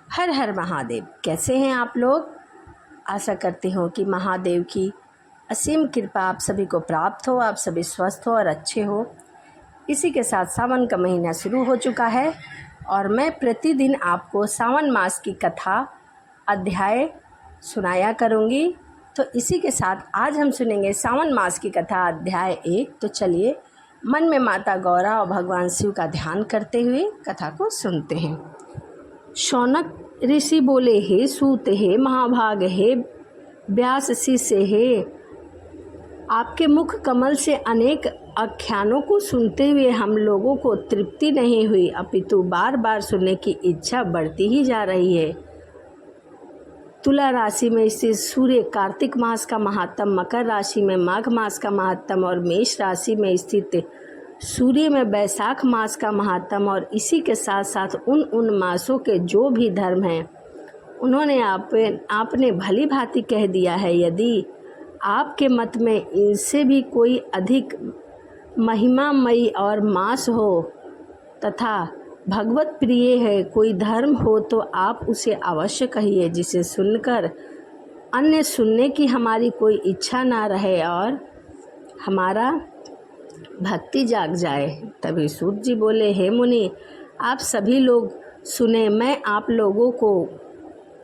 हर हर महादेव। कैसे हैं आप लोग? आशा करती हूँ कि महादेव की असीम कृपा आप सभी को प्राप्त हो, आप सभी स्वस्थ हो और अच्छे हो। इसी के साथ सावन का महीना शुरू हो चुका है और मैं प्रतिदिन आपको सावन मास की कथा अध्याय सुनाया करूँगी। तो इसी के साथ आज हम सुनेंगे सावन मास की कथा अध्याय 1। तो चलिए मन में माता गौरा और भगवान शिव का ध्यान करते हुए कथा को सुनते हैं। शौनक ऋषि बोले, हे सूत, हे महाभाग, हे व्यास शिष्य, हे आपके मुख कमल से अनेक आख्यानों को सुनते हुए हम लोगों को तृप्ति नहीं हुई, अपितु बार बार सुनने की इच्छा बढ़ती ही जा रही है। तुला राशि में स्थित सूर्य कार्तिक मास का महात्म, मकर राशि में माघ मास का महात्म और मेष राशि में स्थित सूर्य में बैसाख मास का महात्म और इसी के साथ साथ उन मासों के जो भी धर्म हैं उन्होंने आपने भली भांति कह दिया है। यदि आपके मत में इनसे भी कोई अधिक महिमामयी और मास हो तथा भगवत प्रिय है कोई धर्म हो तो आप उसे अवश्य कहिए, जिसे सुनकर अन्य सुनने की हमारी कोई इच्छा ना रहे और हमारा भक्ति जाग जाए। तभी सूत जी बोले, हे मुनि, आप सभी लोग सुने, मैं आप लोगों को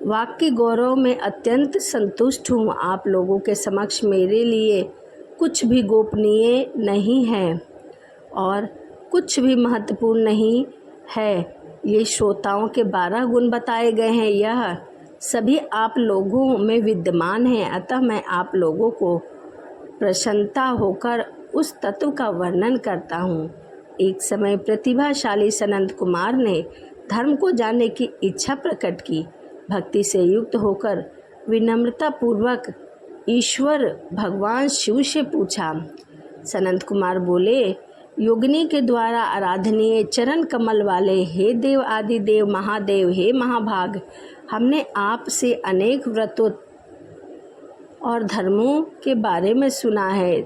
वाक्य गौरव में अत्यंत संतुष्ट हूँ। आप लोगों के समक्ष मेरे लिए कुछ भी गोपनीय नहीं है और कुछ भी महत्वपूर्ण नहीं है। ये श्रोताओं के 12 गुण बताए गए हैं, यह सभी आप लोगों में विद्यमान हैं। अतः मैं आप लोगों को प्रसन्नता होकर उस तत्व का वर्णन करता हूँ। एक समय प्रतिभाशाली सनंद कुमार ने धर्म को जानने की इच्छा प्रकट की। भक्ति से युक्त होकर विनम्रता पूर्वक ईश्वर भगवान शिव से पूछा। सनंद कुमार बोले, योगिनी के द्वारा आराधनीय चरण कमल वाले हे देव आदि देव महादेव, हे महाभाग, हमने आपसे अनेक व्रतों और धर्मों के बारे में सुना है,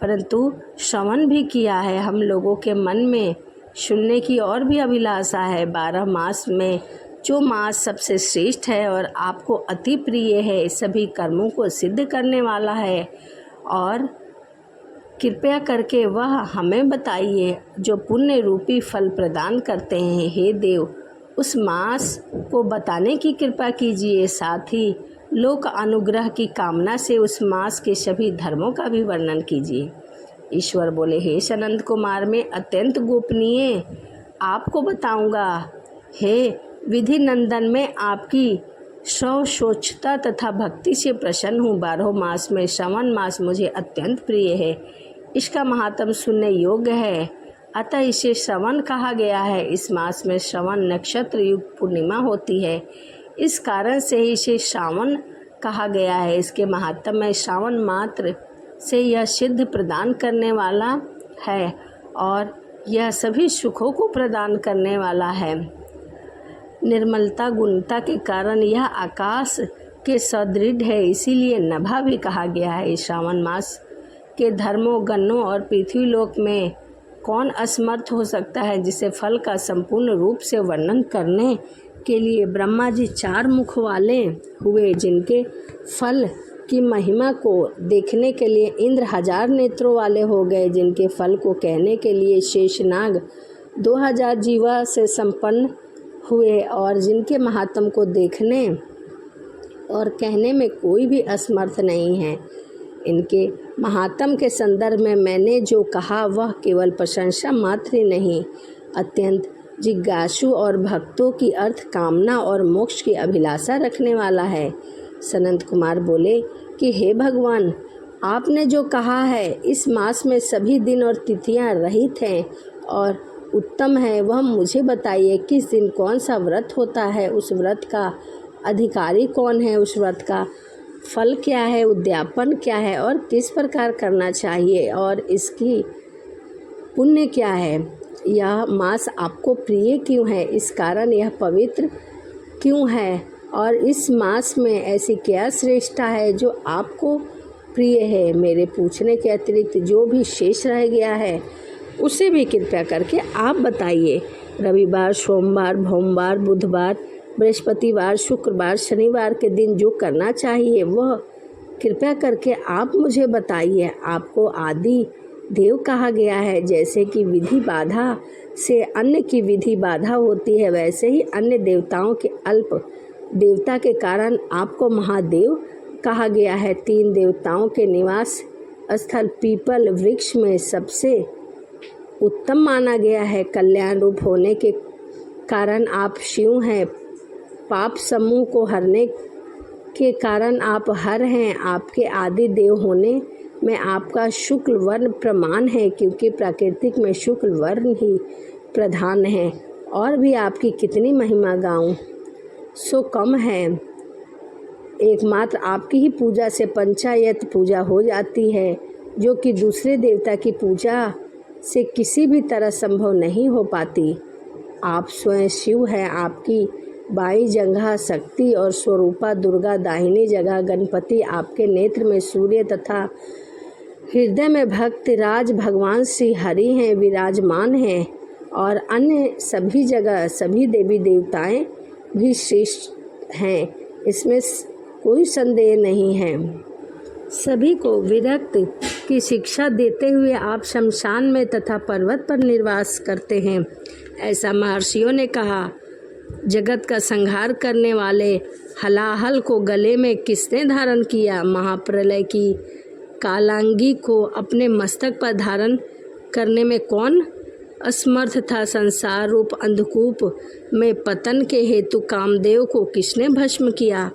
परंतु श्रवण भी किया है। हम लोगों के मन में सुनने की और भी अभिलाषा है। 12 मास में जो मास सबसे श्रेष्ठ है और आपको अति प्रिय है, सभी कर्मों को सिद्ध करने वाला है, और कृपया करके वह हमें बताइए जो पुण्य रूपी फल प्रदान करते हैं। हे देव, उस मास को बताने की कृपा कीजिए, साथ ही लोक अनुग्रह की कामना से उस मास के सभी धर्मों का भी वर्णन कीजिए। ईश्वर बोले, हे सनंद कुमार, मैं अत्यंत गोपनीय आपको बताऊंगा। हे विधि नंदन, मैं आपकी स्वच्छता तथा भक्ति से प्रसन्न हूँ। 12 मास में श्रवण मास मुझे अत्यंत प्रिय है। इसका महात्म सुनने योग्य है, अतः इसे श्रवण कहा गया है। इस मास में श्रवण नक्षत्र युक्त पूर्णिमा होती है, इस कारण से ही इसे श्रावण कहा गया है। इसके महात्म में श्रावण मात्र से यह सिद्ध प्रदान करने वाला है और यह सभी सुखों को प्रदान करने वाला है। निर्मलता गुणता के कारण यह आकाश के सदृढ़ है, इसीलिए नभा भी कहा गया है। श्रावण मास के धर्मों, गणों और पृथ्वी लोक में कौन असमर्थ हो सकता है, जिसे फल का संपूर्ण रूप से वर्णन करने के लिए ब्रह्मा जी 4 मुख वाले हुए, जिनके फल की महिमा को देखने के लिए इंद्र 1000 नेत्रों वाले हो गए, जिनके फल को कहने के लिए शेषनाग 2000 जीवा से संपन्न हुए और जिनके महात्म को देखने और कहने में कोई भी असमर्थ नहीं है। इनके महात्म के संदर्भ में मैंने जो कहा वह केवल प्रशंसा मात्र ही नहीं, अत्यंत जिज्ञासु और भक्तों की अर्थ कामना और मोक्ष की अभिलाषा रखने वाला है। सनंद कुमार बोले कि हे भगवान, आपने जो कहा है इस मास में सभी दिन और तिथियां रहित हैं और उत्तम है, वह मुझे बताइए। किस दिन कौन सा व्रत होता है, उस व्रत का अधिकारी कौन है, उस व्रत का फल क्या है, उद्यापन क्या है और किस प्रकार करना चाहिए और इसकी पुण्य क्या है। यह मास आपको प्रिय क्यों है, इस कारण यह पवित्र क्यों है और इस मास में ऐसी क्या श्रेष्ठता है जो आपको प्रिय है। मेरे पूछने के अतिरिक्त जो भी शेष रह गया है उसे भी कृपया करके आप बताइए। रविवार, सोमवार, भोमवार, बुधवार, बृहस्पतिवार, शुक्रवार, शनिवार के दिन जो करना चाहिए वह कृपया करके आप मुझे बताइए। आपको आदि देव कहा गया है। जैसे कि विधि बाधा से अन्य की विधि बाधा होती है, वैसे ही अन्य देवताओं के अल्प देवता के कारण आपको महादेव कहा गया है। 3 देवताओं के निवास स्थल पीपल वृक्ष में सबसे उत्तम माना गया है। कल्याण रूप होने के कारण आप शिव हैं। पाप समूह को हरने के कारण आप हर हैं। आपके आदि देव होने में आपका शुक्ल वर्ण प्रमाण है, क्योंकि प्राकृतिक में शुक्ल वर्ण ही प्रधान है। और भी आपकी कितनी महिमा गाऊं सो कम है। एकमात्र आपकी ही पूजा से पंचायत पूजा हो जाती है, जो कि दूसरे देवता की पूजा से किसी भी तरह संभव नहीं हो पाती। आप स्वयं शिव हैं। आपकी बाई जगह शक्ति और स्वरूपा दुर्गा, दाहिनी जगह गणपति, आपके नेत्र में सूर्य तथा हृदय में भक्तराज भगवान श्री हरि हैं, विराजमान हैं। और अन्य सभी जगह सभी देवी देवताएं भी श्रेष्ठ हैं, इसमें कोई संदेह नहीं है। सभी को विरक्त की शिक्षा देते हुए आप शमशान में तथा पर्वत पर निवास करते हैं। ऐसा महर्षियों ने कहा। जगत का संहार करने वाले हलाहल को गले में किसने धारण किया? महाप्रलय की कालांगी को अपने मस्तक पर धारण करने में कौन असमर्थ था? संसार रूप अंधकूप में पतन के हेतु कामदेव को किसने भस्म किया?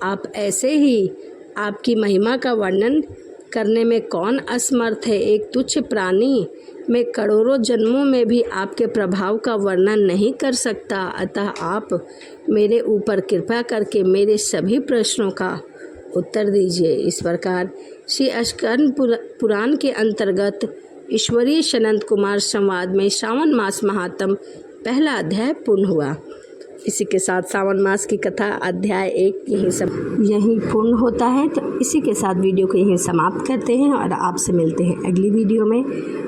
आप ऐसे ही आपकी महिमा का वर्णन करने में कौन असमर्थ है? एक तुच्छ प्राणी में करोड़ों जन्मों में भी आपके प्रभाव का वर्णन नहीं कर सकता। अतः आप मेरे ऊपर कृपा करके मेरे सभी प्रश्नों का उत्तर दीजिए। इस प्रकार श्री अस्कंद पुराण के अंतर्गत ईश्वरीय सनंत कुमार संवाद में श्रावण मास महात्म पहला अध्याय पूर्ण हुआ। इसी के साथ सावन मास की कथा अध्याय 1 यहीं पूर्ण होता है। तो इसी के साथ वीडियो को यहीं समाप्त करते हैं और आपसे मिलते हैं अगली वीडियो में।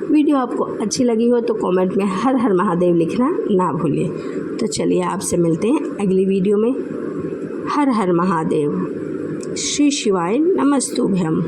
वीडियो आपको अच्छी लगी हो तो कमेंट में हर हर महादेव लिखना ना भूलिए। तो चलिए आपसे मिलते हैं अगली वीडियो में। हर हर महादेव। श्री शिवाय नमस्तुभ्यम।